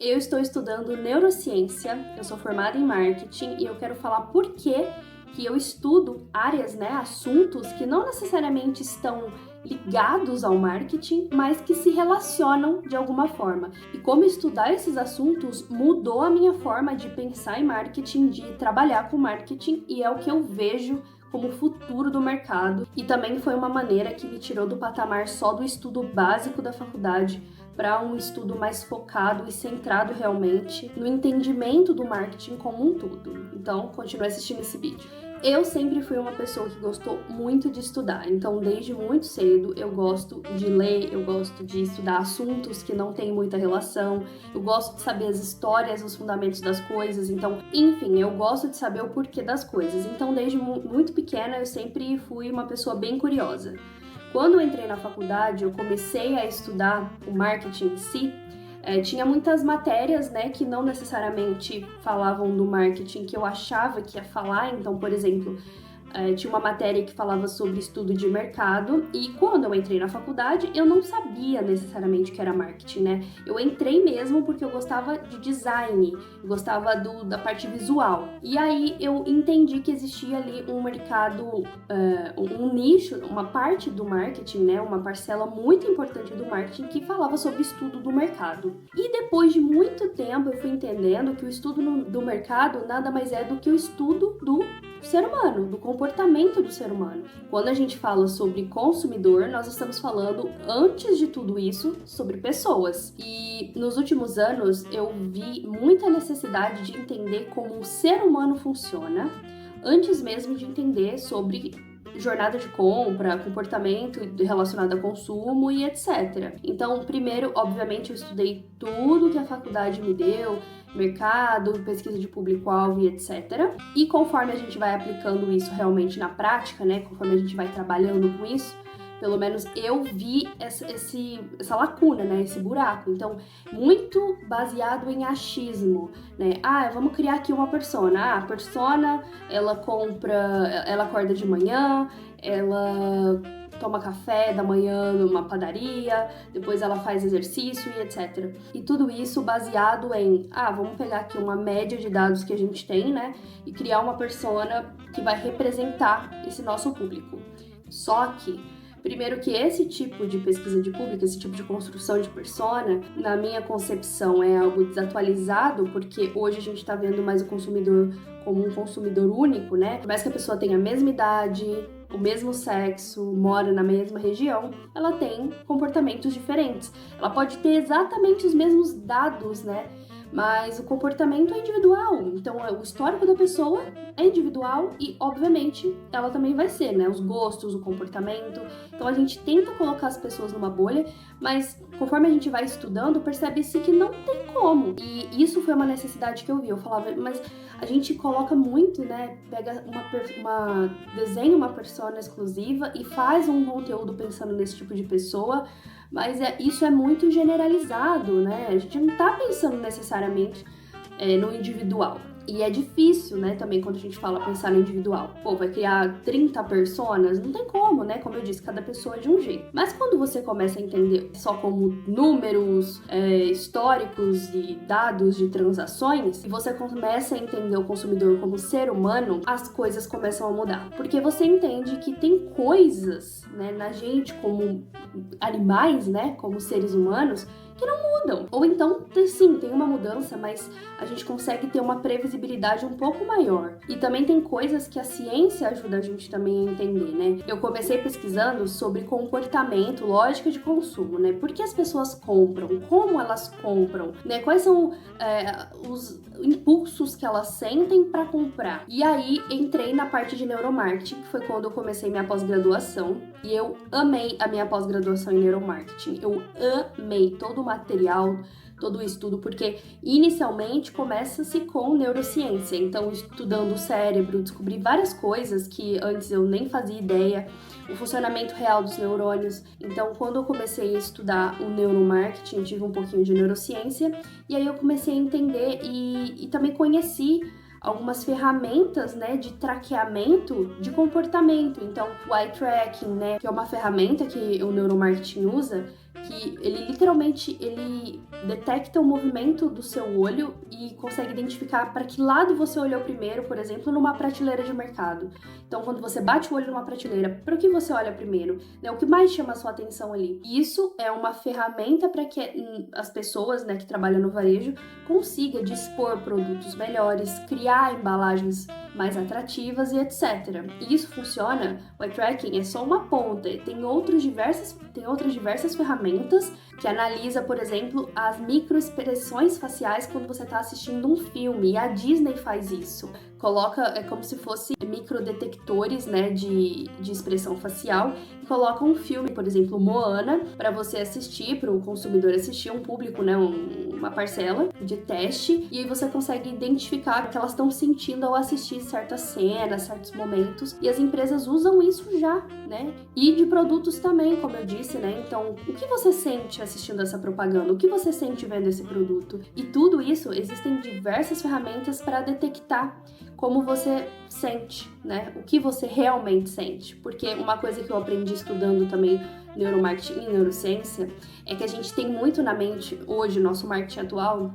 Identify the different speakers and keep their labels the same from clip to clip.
Speaker 1: Eu estou estudando neurociência, eu sou formada em marketing e eu quero falar por que eu estudo áreas, né, assuntos que não necessariamente estão ligados ao marketing, mas que se relacionam de alguma forma. E como estudar esses assuntos mudou a minha forma de pensar em marketing, de trabalhar com marketing, e é o que eu vejo como o futuro do mercado. E também foi uma maneira que me tirou do patamar só do estudo básico da faculdade para um estudo mais focado e centrado realmente no entendimento do marketing como um todo. Então, continue assistindo esse vídeo. Eu sempre fui uma pessoa que gostou muito de estudar, então desde muito cedo eu gosto de ler, eu gosto de estudar assuntos que não têm muita relação, eu gosto de saber as histórias, os fundamentos das coisas, então, enfim, eu gosto de saber o porquê das coisas. Então, desde muito pequena eu sempre fui uma pessoa bem curiosa. Quando eu entrei na faculdade, eu comecei a estudar o marketing em si. Tinha muitas matérias, né, que não necessariamente falavam do marketing que eu achava que ia falar. Então, por exemplo, tinha uma matéria que falava sobre estudo de mercado, e quando eu entrei na faculdade, eu não sabia necessariamente o que era marketing, né? Eu entrei mesmo porque eu gostava de design, eu gostava da parte visual. E aí eu entendi que existia ali um mercado, um nicho, uma parte do marketing, né? Uma parcela muito importante do marketing que falava sobre estudo do mercado. E depois de muito tempo eu fui entendendo que o estudo do mercado nada mais é do que o estudo do ser humano, do comportamento do ser humano. Quando a gente fala sobre consumidor, nós estamos falando, antes de tudo isso, sobre pessoas. E nos últimos anos eu vi muita necessidade de entender como o ser humano funciona, antes mesmo de entender sobre jornada de compra, comportamento relacionado a consumo e etc. Então, primeiro, obviamente, eu estudei tudo que a faculdade me deu, mercado, pesquisa de público-alvo e etc. E conforme a gente vai aplicando isso realmente na prática, né, conforme a gente vai trabalhando com isso, pelo menos eu vi essa lacuna, né, esse buraco. Então, muito baseado em achismo, né? Vamos criar aqui uma persona. A persona, ela acorda de manhã, ela toma café da manhã numa padaria, depois ela faz exercício e etc. E tudo isso baseado em, vamos pegar aqui uma média de dados que a gente tem, né, e criar uma persona que vai representar esse nosso público. Só que primeiro que esse tipo de pesquisa de público, esse tipo de construção de persona, na minha concepção é algo desatualizado, porque hoje a gente está vendo mais o consumidor como um consumidor único, né? Por mais que a pessoa tenha a mesma idade, o mesmo sexo, mora na mesma região, ela tem comportamentos diferentes. Ela pode ter exatamente os mesmos dados, né? Mas o comportamento é individual, então o histórico da pessoa é individual e, obviamente, ela também vai ser, né? Os gostos, o comportamento. Então a gente tenta colocar as pessoas numa bolha, mas conforme a gente vai estudando, percebe-se que não tem como. E isso foi uma necessidade que eu vi. Eu falava, mas a gente coloca muito, né? Pega desenha uma persona exclusiva e faz um conteúdo pensando nesse tipo de pessoa, mas isso é muito generalizado, né? A gente não tá pensando necessariamente no individual. E é difícil, né, também quando a gente fala pensar no individual. Pô, vai criar 30 personas? Não tem como, né? Como eu disse, cada pessoa é de um jeito. Mas quando você começa a entender só como números históricos e dados de transações, e você começa a entender o consumidor como ser humano, as coisas começam a mudar. Porque você entende que tem coisas, né, na gente como animais, né, como seres humanos, que não mudam. Ou então, sim, tem uma mudança, mas a gente consegue ter uma previsibilidade um pouco maior. E também tem coisas que a ciência ajuda a gente também a entender, né? Eu comecei pesquisando sobre comportamento, lógica de consumo, né? Por que as pessoas compram? Como elas compram? Né? Quais são os impulsos que elas sentem para comprar? E aí, entrei na parte de neuromarketing, que foi quando eu comecei minha pós-graduação. E eu amei a minha pós-graduação em neuromarketing. Eu amei todo o material, todo o estudo, porque inicialmente começa-se com neurociência. Então, estudando o cérebro, descobri várias coisas que antes eu nem fazia ideia, o funcionamento real dos neurônios. Então, quando eu comecei a estudar o neuromarketing, eu tive um pouquinho de neurociência, e aí eu comecei a entender e também conheci algumas ferramentas, né, de traqueamento de comportamento. Então, o eye tracking, né, que é uma ferramenta que o neuromarketing usa, que ele literalmente detecta o movimento do seu olho e consegue identificar para que lado você olhou primeiro, por exemplo, numa prateleira de mercado. Então, quando você bate o olho numa prateleira, para o que você olha primeiro? Né? O que mais chama a sua atenção ali? Isso é uma ferramenta para que as pessoas, né, que trabalham no varejo consigam dispor produtos melhores, criar embalagens mais atrativas e etc. E isso funciona, o eye tracking é só uma ponta, tem outras diversas ferramentas que analisa, por exemplo, as microexpressões faciais quando você está assistindo um filme, e a Disney faz isso. É como se fosse microdetectores, né, de expressão facial, e coloca um filme, por exemplo, Moana, para você assistir, para o consumidor assistir, um público, né, uma parcela de teste, e aí você consegue identificar o que elas estão sentindo ao assistir certas cenas, certos momentos, e as empresas usam isso já, né? E de produtos também, como eu disse, né? Então, o que você sente assistindo essa propaganda? O que você sente vendo esse produto? E tudo isso, existem diversas ferramentas para detectar como você sente, né? O que você realmente sente. Porque uma coisa que eu aprendi estudando também neuromarketing e neurociência é que a gente tem muito na mente hoje, nosso marketing atual,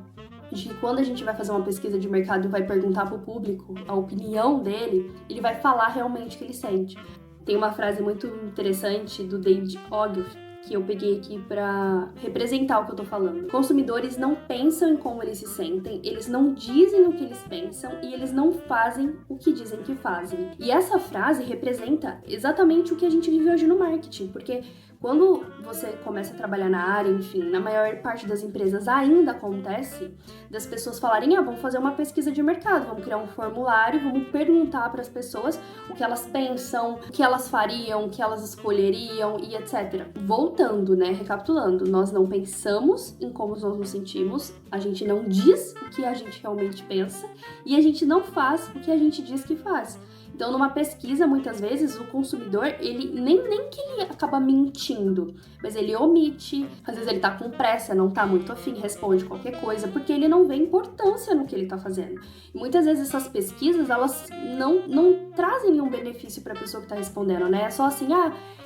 Speaker 1: de que quando a gente vai fazer uma pesquisa de mercado e vai perguntar para o público a opinião dele, ele vai falar realmente o que ele sente. Tem uma frase muito interessante do David Ogilvy, que eu peguei aqui para representar o que eu tô falando. Consumidores não pensam em como eles se sentem, eles não dizem o que eles pensam e eles não fazem o que dizem que fazem. E essa frase representa exatamente o que a gente vive hoje no marketing, porque quando você começa a trabalhar na área, enfim, na maior parte das empresas ainda acontece das pessoas falarem, vamos fazer uma pesquisa de mercado, vamos criar um formulário, vamos perguntar para as pessoas o que elas pensam, o que elas fariam, o que elas escolheriam e etc. Voltando, né, recapitulando, nós não pensamos em como nós nos sentimos, a gente não diz o que a gente realmente pensa e a gente não faz o que a gente diz que faz. Então, numa pesquisa, muitas vezes, o consumidor, ele nem que ele acaba mentindo, mas ele omite, às vezes ele tá com pressa, não tá muito afim, responde qualquer coisa, porque ele não vê importância no que ele tá fazendo. E muitas vezes essas pesquisas, elas não trazem nenhum benefício pra pessoa que tá respondendo, né? É só assim,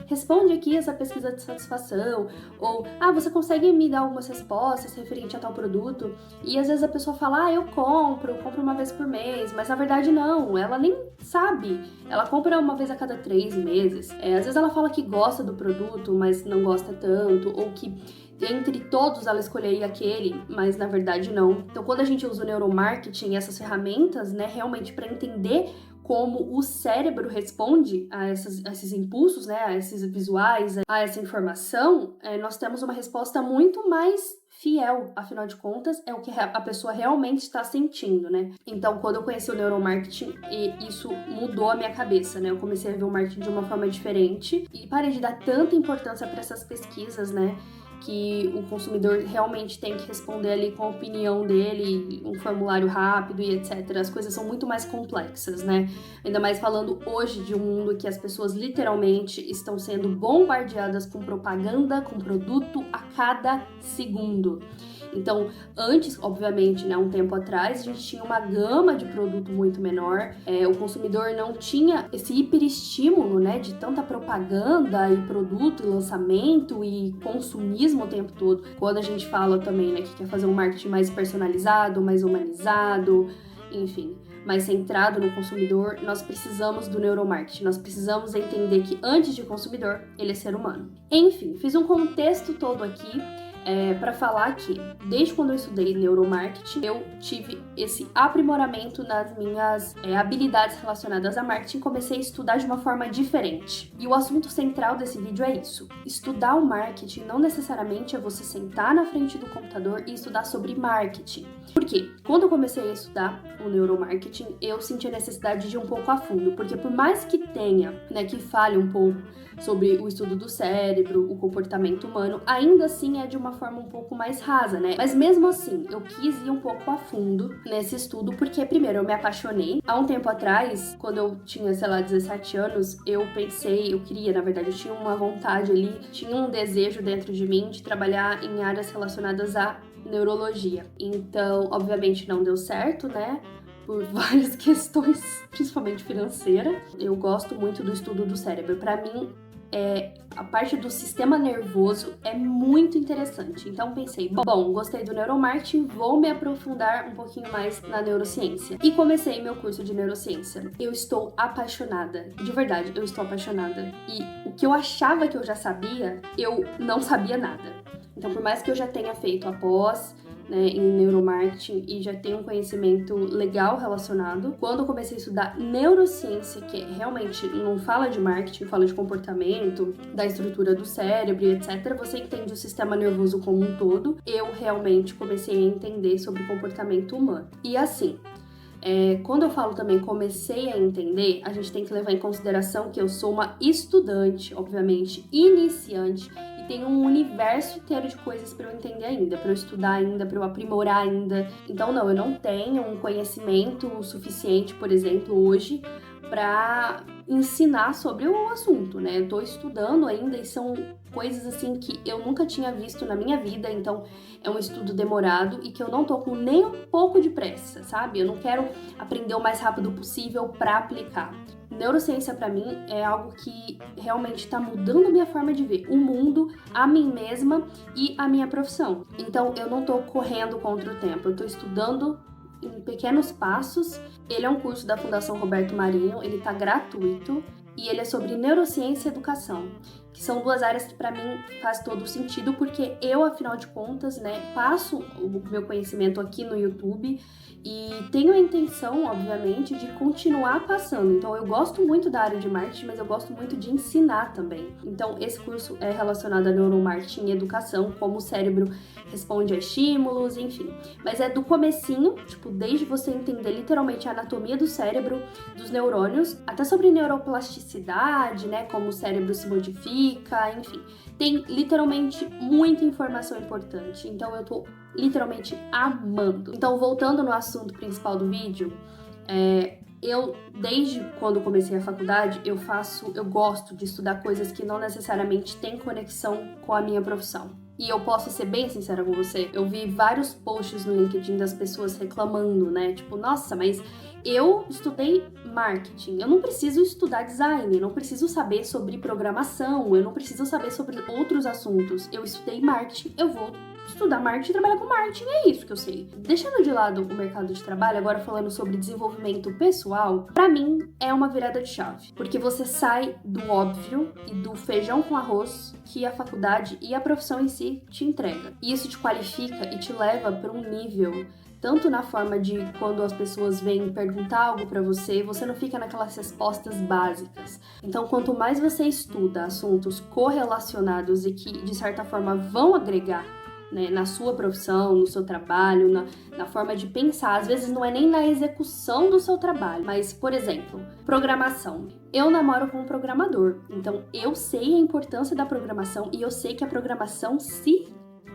Speaker 1: responde aqui essa pesquisa de satisfação, ou, você consegue me dar algumas respostas referente a tal produto? E às vezes a pessoa fala, eu compro uma vez por mês, mas na verdade não, ela nem sabe. Ela compra uma vez a cada 3 meses. Às vezes ela fala que gosta do produto, mas não gosta tanto, ou que entre todos ela escolheria aquele, mas na verdade não. Então, quando a gente usa o neuromarketing e essas ferramentas, né, realmente para entender como o cérebro responde a esses impulsos, né, a esses visuais, a essa informação, nós temos uma resposta muito mais fiel, afinal de contas, é o que a pessoa realmente está sentindo, né? Então, quando eu conheci o neuromarketing, isso mudou a minha cabeça, né? Eu comecei a ver o marketing de uma forma diferente e parei de dar tanta importância para essas pesquisas, né? Que o consumidor realmente tem que responder ali com a opinião dele, um formulário rápido e etc. As coisas são muito mais complexas, né? Ainda mais falando hoje de um mundo que as pessoas literalmente estão sendo bombardeadas com propaganda, com produto a cada segundo. Então, antes, obviamente, né, um tempo atrás, a gente tinha uma gama de produto muito menor, o consumidor não tinha esse hiperestímulo, né, de tanta propaganda e produto, e lançamento e consumismo o tempo todo. Quando a gente fala também, né, que quer fazer um marketing mais personalizado, mais humanizado, enfim, mais centrado no consumidor, nós precisamos do neuromarketing, nós precisamos entender que antes de consumidor, ele é ser humano. Enfim, fiz um contexto todo aqui, para falar que, desde quando eu estudei neuromarketing, eu tive esse aprimoramento nas minhas habilidades relacionadas a marketing, comecei a estudar de uma forma diferente. E o assunto central desse vídeo é isso. Estudar o marketing não necessariamente é você sentar na frente do computador e estudar sobre marketing. Por quê? Quando eu comecei a estudar o neuromarketing, eu senti a necessidade de ir um pouco a fundo, porque por mais que tenha, né, que fale um pouco sobre o estudo do cérebro, o comportamento humano, ainda assim é de uma forma um pouco mais rasa, né? Mas mesmo assim, eu quis ir um pouco a fundo nesse estudo, porque primeiro eu me apaixonei. Há um tempo atrás, quando eu tinha, 17 anos, eu queria, na verdade, eu tinha uma vontade ali, tinha um desejo dentro de mim de trabalhar em áreas relacionadas à neurologia. Então, obviamente não deu certo, né? Por várias questões, principalmente financeira. Eu gosto muito do estudo do cérebro. Para mim, a parte do sistema nervoso é muito interessante. Então pensei, bom, gostei do neuromarketing, vou me aprofundar um pouquinho mais na neurociência. E comecei meu curso de neurociência. Eu estou apaixonada, de verdade, eu estou apaixonada. E o que eu achava que eu já sabia, eu não sabia nada. Então, por mais que eu já tenha feito a pós, né, em neuromarketing e já tenho um conhecimento legal relacionado, quando eu comecei a estudar neurociência, que realmente não fala de marketing, fala de comportamento, da estrutura do cérebro e etc., você entende o sistema nervoso como um todo, eu realmente comecei a entender sobre comportamento humano. E assim, quando eu falo também comecei a entender, a gente tem que levar em consideração que eu sou uma estudante, obviamente, iniciante, e tenho um universo inteiro de coisas para eu entender ainda, para eu estudar ainda, para eu aprimorar ainda. Então, não, eu não tenho um conhecimento suficiente, por exemplo, hoje, para ensinar sobre o assunto, né? Eu tô estudando ainda e são coisas assim que eu nunca tinha visto na minha vida, então é um estudo demorado e que eu não tô com nem um pouco de pressa, sabe? Eu não quero aprender o mais rápido possível para aplicar. Neurociência para mim é algo que realmente está mudando minha forma de ver o mundo, a mim mesma e a minha profissão. Então eu não tô correndo contra o tempo, eu tô estudando em pequenos passos. Ele é um curso da Fundação Roberto Marinho, ele tá gratuito e ele é sobre neurociência e educação, que são duas áreas que para mim faz todo sentido, porque eu, afinal de contas, né, passo o meu conhecimento aqui no YouTube e tenho a intenção, obviamente, de continuar passando. Então eu gosto muito da área de marketing, mas eu gosto muito de ensinar também. Então esse curso é relacionado a neuromarketing e educação, como o cérebro responde a estímulos, enfim. Mas é do comecinho, tipo, desde você entender literalmente a anatomia do cérebro, dos neurônios, até sobre neuroplasticidade, né, como o cérebro se modifica, enfim. Tem literalmente muita informação importante, então eu tô literalmente amando. Então, voltando no assunto principal do vídeo, eu, desde quando comecei a faculdade, eu gosto de estudar coisas que não necessariamente têm conexão com a minha profissão. E eu posso ser bem sincera com você, eu vi vários posts no LinkedIn das pessoas reclamando, né? Tipo, nossa, mas eu estudei marketing, eu não preciso estudar design, eu não preciso saber sobre programação, eu não preciso saber sobre outros assuntos. Eu estudei marketing, eu vou estudar marketing e trabalhar com marketing, é isso que eu sei. Deixando de lado o mercado de trabalho, agora falando sobre desenvolvimento pessoal, pra mim é uma virada de chave, porque você sai do óbvio e do feijão com arroz que a faculdade e a profissão em si te entrega. E isso te qualifica e te leva para um nível, tanto na forma de quando as pessoas vêm perguntar algo para você, você não fica naquelas respostas básicas. Então, quanto mais você estuda assuntos correlacionados e que, de certa forma, vão agregar, né, na sua profissão, no seu trabalho, na forma de pensar. Às vezes não é nem na execução do seu trabalho, mas, por exemplo, programação. Eu namoro com um programador, então eu sei a importância da programação e eu sei que a programação se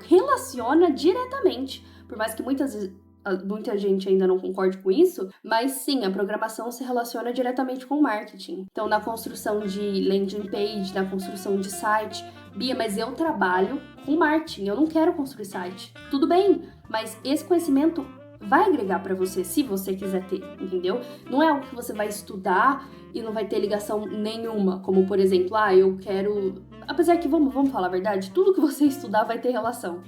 Speaker 1: relaciona diretamente, por mais que muita gente ainda não concorde com isso, mas sim, a programação se relaciona diretamente com o marketing. Então, na construção de landing page, na construção de site, Bia, mas eu trabalho com marketing, eu não quero construir site. Tudo bem, mas esse conhecimento vai agregar para você, se você quiser ter, entendeu? Não é algo que você vai estudar e não vai ter ligação nenhuma, como, por exemplo, eu quero... Apesar que, vamos falar a verdade, tudo que você estudar vai ter relação.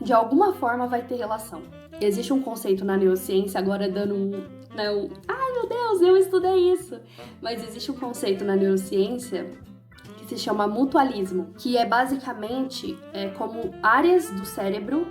Speaker 1: De alguma forma vai ter relação. Existe um conceito na neurociência, agora dando ai meu Deus, eu estudei isso! Mas existe um conceito na neurociência que se chama mutualismo, que é basicamente como áreas do cérebro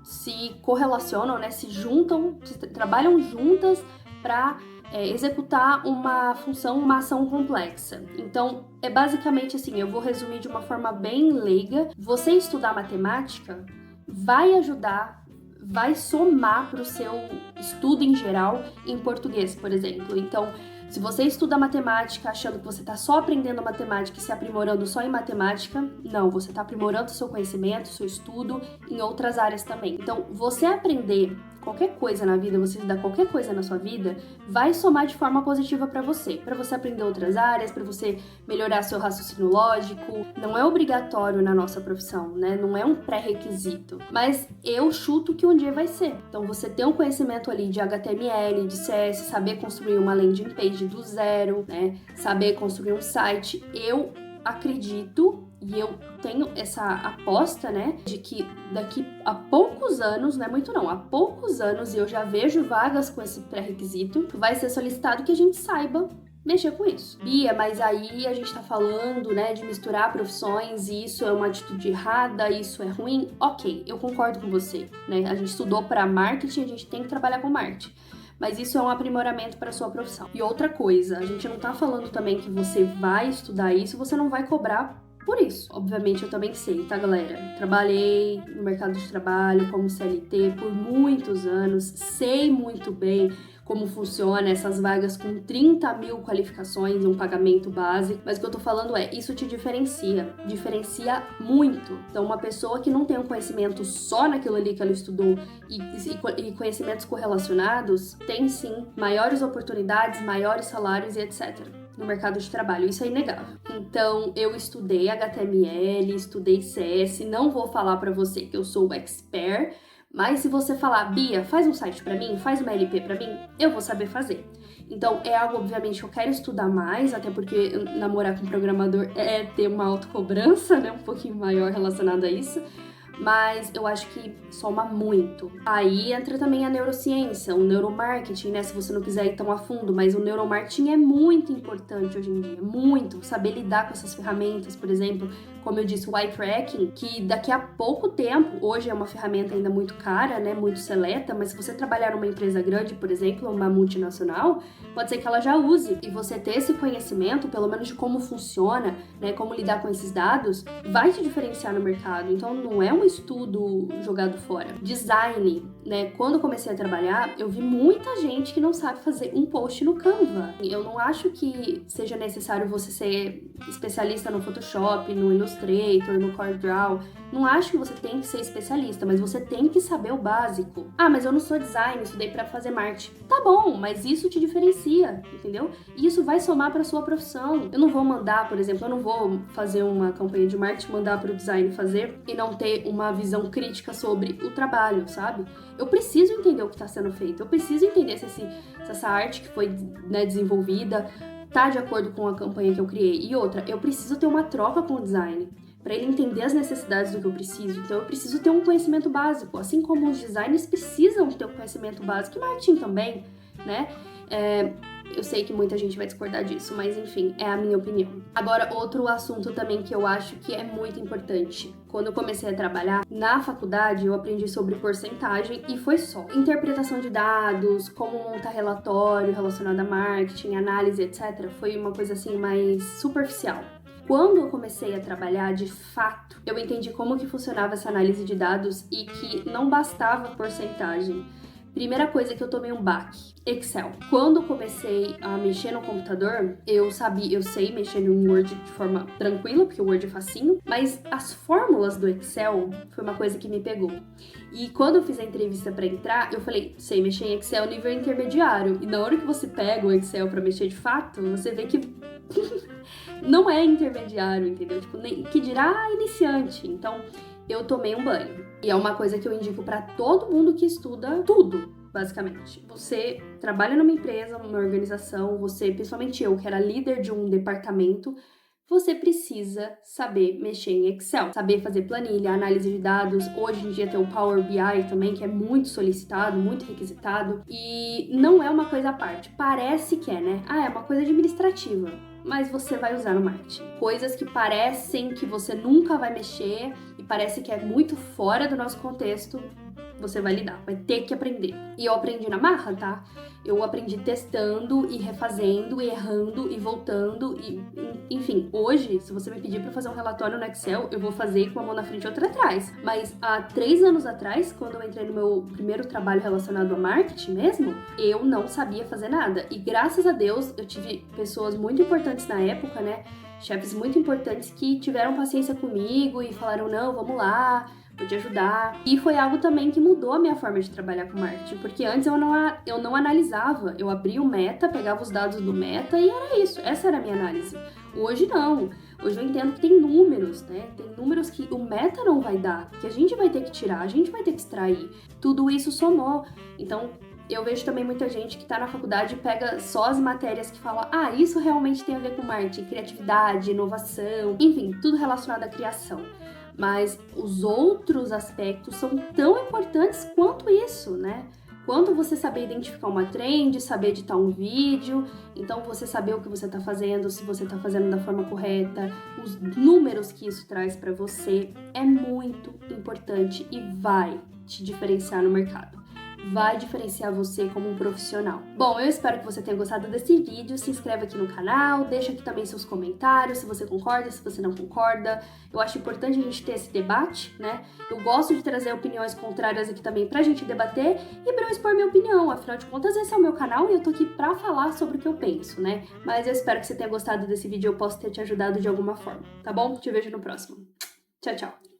Speaker 1: se correlacionam, né, se juntam, trabalham juntas para executar uma função, uma ação complexa. Então, é basicamente assim, eu vou resumir de uma forma bem leiga. Você estudar matemática vai ajudar, vai somar para o seu estudo em geral em português, por exemplo. Então, se você estuda matemática achando que você está só aprendendo matemática e se aprimorando só em matemática, não, você está aprimorando seu conhecimento, seu estudo em outras áreas também. Então, você aprender qualquer coisa na vida, você estudar qualquer coisa na sua vida, vai somar de forma positiva para você aprender outras áreas, para você melhorar seu raciocínio lógico. Não é obrigatório na nossa profissão, né? Não é um pré-requisito, mas eu chuto que um dia vai ser. Então, você ter um conhecimento ali de HTML, de CS, saber construir uma landing page do zero, né? Saber construir um site, eu acredito E eu tenho essa aposta, né, de que daqui a poucos anos, não é muito não, há poucos anos, e eu já vejo vagas com esse pré-requisito, vai ser solicitado que a gente saiba mexer com isso. Bia, mas aí a gente tá falando, né, de misturar profissões e isso é uma atitude errada, isso é ruim. Ok, eu concordo com você, né? A gente estudou para marketing, a gente tem que trabalhar com marketing. Mas isso é um aprimoramento para sua profissão. E outra coisa, a gente não tá falando também que você vai estudar isso, você não vai cobrar por isso. Obviamente eu também sei, tá, galera? Trabalhei no mercado de trabalho como CLT por muitos anos, sei muito bem como funciona essas vagas com 30 mil qualificações e um pagamento base. Mas o que eu tô falando é, isso te diferencia muito. Então, uma pessoa que não tem um conhecimento só naquilo ali que ela estudou e conhecimentos correlacionados, tem sim maiores oportunidades, maiores salários e etc. no mercado de trabalho, isso é inegável. Então, eu estudei HTML, estudei CS, não vou falar pra você que eu sou expert, mas se você falar, Bia, faz um site pra mim, faz uma LP pra mim, eu vou saber fazer. Então, é algo, obviamente, que eu quero estudar mais, até porque namorar com programador é ter uma autocobrança, né, um pouquinho maior relacionada a isso. Mas eu acho que soma muito. Aí entra também a neurociência, o neuromarketing, né? Se você não quiser ir tão a fundo, mas o neuromarketing é muito importante hoje em dia, muito. Saber lidar com essas ferramentas, por exemplo, como eu disse, o eye tracking, que daqui a pouco tempo, hoje é uma ferramenta ainda muito cara, né? Muito seleta, mas se você trabalhar numa empresa grande, por exemplo, uma multinacional, pode ser que ela já use. E você ter esse conhecimento, pelo menos de como funciona, né? Como lidar com esses dados, vai te diferenciar no mercado. Então não é um estudo jogado fora. Design, né? Quando eu comecei a trabalhar, eu vi muita gente que não sabe fazer um post no Canva. Eu não acho que seja necessário você ser especialista no Photoshop, no Illustrator, no CorelDRAW. Não acho que você tem que ser especialista, mas você tem que saber o básico. Ah, mas eu não sou designer, estudei pra fazer marketing. Tá bom, mas isso te diferencia, entendeu? E isso vai somar pra sua profissão. Eu não vou mandar, por exemplo, eu não vou fazer uma campanha de marketing, mandar pro design fazer e não ter uma visão crítica sobre o trabalho, sabe? Eu preciso entender o que está sendo feito, eu preciso entender se essa arte que foi, né, desenvolvida tá de acordo com a campanha que eu criei. E outra, eu preciso ter uma troca com o design para ele entender as necessidades do que eu preciso. Então eu preciso ter um conhecimento básico, assim como os designers precisam ter um conhecimento básico, e marketing também, né? Eu sei que muita gente vai discordar disso, mas enfim, é a minha opinião. Agora, outro assunto também que eu acho que é muito importante. Quando eu comecei a trabalhar na faculdade, eu aprendi sobre porcentagem e foi só. Interpretação de dados, como montar relatório relacionado a marketing, análise, etc. Foi uma coisa assim mais superficial. Quando eu comecei a trabalhar, de fato, eu entendi como que funcionava essa análise de dados e que não bastava porcentagem. Primeira coisa que eu tomei um baque, Excel. Quando eu comecei a mexer no computador, eu sei mexer no Word de forma tranquila, porque o Word é facinho, mas as fórmulas do Excel foi uma coisa que me pegou. E quando eu fiz a entrevista para entrar, eu falei, sei mexer em Excel nível intermediário. E na hora que você pega o Excel para mexer de fato, você vê que não é intermediário, entendeu? Tipo, que dirá iniciante. Então, eu tomei um banho. E é uma coisa que eu indico para todo mundo que estuda tudo, basicamente. Você trabalha numa empresa, numa organização, você, principalmente eu, que era líder de um departamento, você precisa saber mexer em Excel, saber fazer planilha, análise de dados. Hoje em dia tem o Power BI também, que é muito solicitado, muito requisitado. E não é uma coisa à parte. Parece que é, né? Ah, é uma coisa administrativa. Mas você vai usar no marketing. Coisas que parecem que você nunca vai mexer e parece que é muito fora do nosso contexto, você vai lidar, vai ter que aprender. E eu aprendi na marra, tá? Eu aprendi testando e refazendo, e errando e voltando e enfim, hoje, se você me pedir pra fazer um relatório no Excel, eu vou fazer com uma mão na frente e outra atrás. Mas há 3 anos atrás, quando eu entrei no meu primeiro trabalho relacionado a marketing mesmo, eu não sabia fazer nada. E graças a Deus, eu tive pessoas muito importantes na época, né? Chefes muito importantes que tiveram paciência comigo e falaram, não, vamos lá, vou te ajudar. E foi algo também que mudou a minha forma de trabalhar com marketing, porque antes eu não analisava, eu abria o Meta, pegava os dados do Meta e era isso, essa era a minha análise. Hoje não, hoje eu entendo que tem números, né? Tem números que o Meta não vai dar, que a gente vai ter que tirar, a gente vai ter que extrair. Tudo isso somou. Então, Eu vejo também muita gente que tá na faculdade e pega só as matérias que falam, ah, isso realmente tem a ver com marketing, criatividade, inovação, enfim, tudo relacionado à criação. Mas os outros aspectos são tão importantes quanto isso, né? Quanto você saber identificar uma trend, saber editar um vídeo, então você saber o que você está fazendo, se você está fazendo da forma correta, os números que isso traz para você, é muito importante e vai te diferenciar no mercado. Vai diferenciar você como um profissional. Bom, eu espero que você tenha gostado desse vídeo. Se inscreve aqui no canal, deixa aqui também seus comentários, se você concorda, se você não concorda. Eu acho importante a gente ter esse debate, né? Eu gosto de trazer opiniões contrárias aqui também pra gente debater e pra eu expor minha opinião. Afinal de contas, esse é o meu canal e eu tô aqui pra falar sobre o que eu penso, né? Mas eu espero que você tenha gostado desse vídeo e eu possa ter te ajudado de alguma forma, tá bom? Te vejo no próximo. Tchau, tchau!